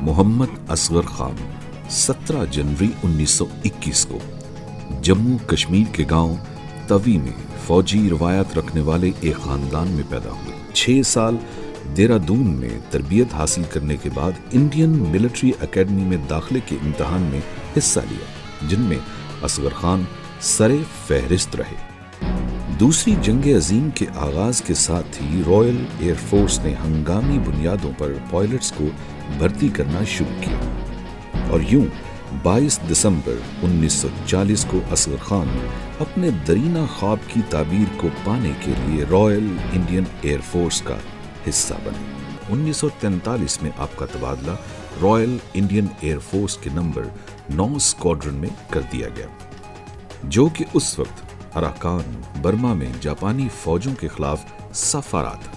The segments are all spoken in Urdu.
محمد اصغر خان 17 جنوری 1921 کو جموں کشمیر کے گاؤں توی میں فوجی روایات رکھنے والے ایک خاندان میں پیدا ہوئے۔ 6 سال دہرادون میں تربیت حاصل کرنے کے بعد انڈین ملٹری اکیڈمی میں داخلے کے امتحان میں حصہ لیا، جن میں اصغر خان سر فہرست رہے۔ دوسری جنگ عظیم کے آغاز کے ساتھ ہی رائل ایئر فورس نے ہنگامی بنیادوں پر پائلٹس کو بھرتی کرنا شروع کیا، اور یوں 22 دسمبر 1940 کو اصغر خان اپنے درینہ خواب کی تعبیر کو پانے کے لیے رائل انڈین ایئر فورس کا حصہ بنے۔ 1943 میں آپ کا تبادلہ رائل انڈین ایئر فورس کے نمبر 9 اسکواڈرن میں کر دیا گیا، جو کہ اس وقت اراکان برما میں جاپانی فوجوں کے خلاف صف آرا تھا۔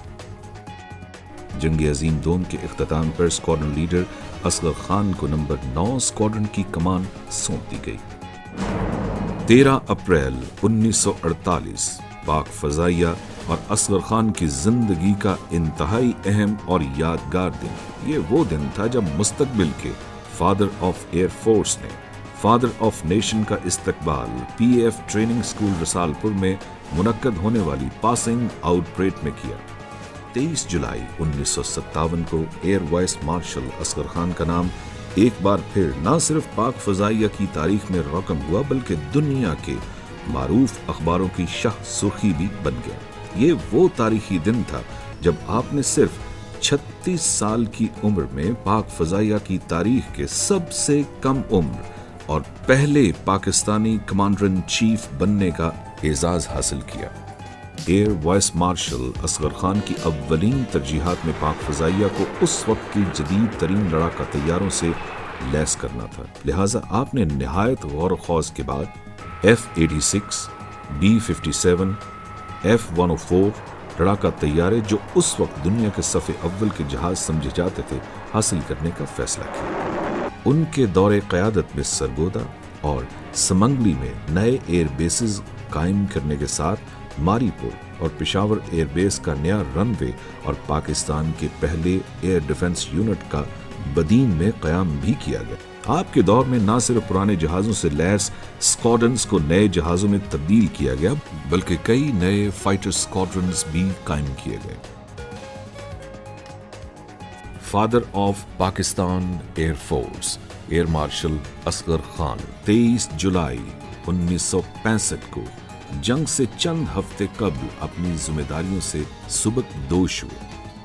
جنگ عظیم دوم کے اختتام پر اسکواڈرن لیڈر اصغر خان کو نمبر 9 اسکواڈرن کی کمان سونپ دی گئی۔ 13 اپریل 1948 پاک فضائیہ اور اصغر خان کی زندگی کا انتہائی اہم اور یادگار دن۔ یہ وہ دن تھا جب مستقبل کے فادر آف ایئر فورس نے فادر آف نیشن کا استقبال P A F training school Risalpur میں منعقد ہونے والی پاسنگ آؤٹ پریڈ میں کیا۔ 23 جولائی 1957 کو air vice marshal Asghar Khan کا نام ایک بار پھر نہ صرف پاک فضائیہ کی تاریخ میں رقم ہوا بلکہ دنیا کے معروف اخباروں کی شاہ سرخی بھی بن گیا۔ یہ وہ تاریخی دن تھا جب آپ نے صرف 36 سال کی عمر میں پاک فضائیہ کی تاریخ کے سب سے کم عمر اور پہلے پاکستانی کمانڈر ان چیف بننے کا اعزاز حاصل کیا۔ Air vice marshal Asghar Khan کی اولین ترجیحات میں پاک فضائیہ کو اس وقت کی جدید ترین لڑاکا طیاروں سے لیس کرنا تھا، لہٰذا آپ نے نہایت غور و خوض کے بعد F-86 B-57 F-104 لڑاکا طیارے جو اس وقت دنیا کے صف اول کے جہاز سمجھے جاتے تھے حاصل کرنے کا فیصلہ کیا۔ ان کے دور قیادت میں سرگودا اور سمنگلی میں نئے ایئر بیسز قائم کرنے کے ساتھ ماری پور اور پشاور ایئر بیس کا نیا رن وے اور پاکستان کے پہلے ایئر ڈیفنس یونٹ کا بدین میں قیام بھی کیا گیا۔ آپ کے دور میں نہ صرف پرانے جہازوں سے لیس اسکواڈرنز کو نئے جہازوں میں تبدیل کیا گیا بلکہ کئی نئے فائٹر اسکواڈرنز بھی قائم کیے گئے۔ Father of Pakistan air force air marshal Asghar Khan 23 جولائی 1965 کو جنگ سے چند ہفتے قبل اپنی ذمہ داریوں سے سبکدوش ہوئے۔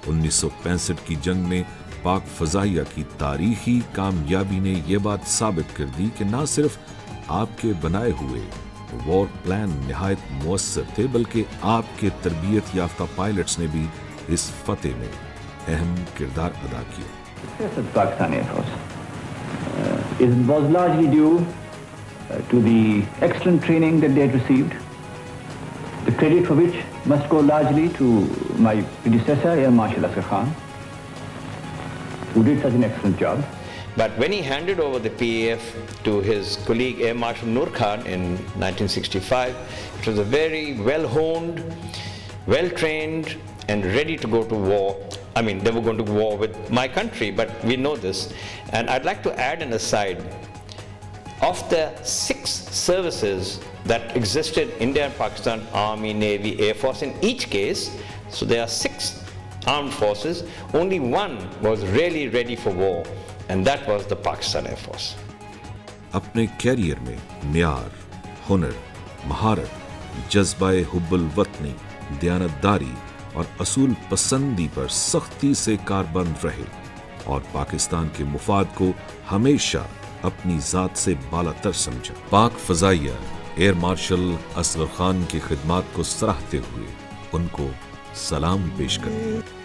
1965 کی جنگ میں پاک فضائیہ کی تاریخی کامیابی نے یہ بات ثابت کر دی کہ نہ صرف آپ کے بنائے ہوئے وار پلان نہایت مؤثر تھے بلکہ آپ کے تربیت یافتہ پائلٹس نے بھی اس فتح میں اہم کردار ادا کیا۔ Pakistan air force was largely due to the excellent training that they had received, the credit for which must go largely to my predecessor, Air Marshal Asghar Khan, who did such an excellent job. But when he handed over the PAF to his colleague Air Marshal Noor Khan in 1965, it was a very well-honed, well-trained and ready to go to war. I mean, they were going to war with my country, but we know this. And I'd like to add an aside. Of the 6 services that existed, India and Pakistan, Army, Navy, Air Force, in each case, so there are 6 armed forces, only one was really ready for war, and that was the Pakistan Air Force. اپنے کیریئر میں معیار، ہنر، مہارت، جذبہ حب الوطنی، دیانتداری اور اصول پسندی پر سختی سے کاربند رہے اور پاکستان کے مفاد کو ہمیشہ اپنی ذات سے بالا تر سمجھا۔ پاک فضائیہ ایئر مارشل اصغر خان کی خدمات کو سراہتے ہوئے ان کو سلام پیش کرتے ہیں۔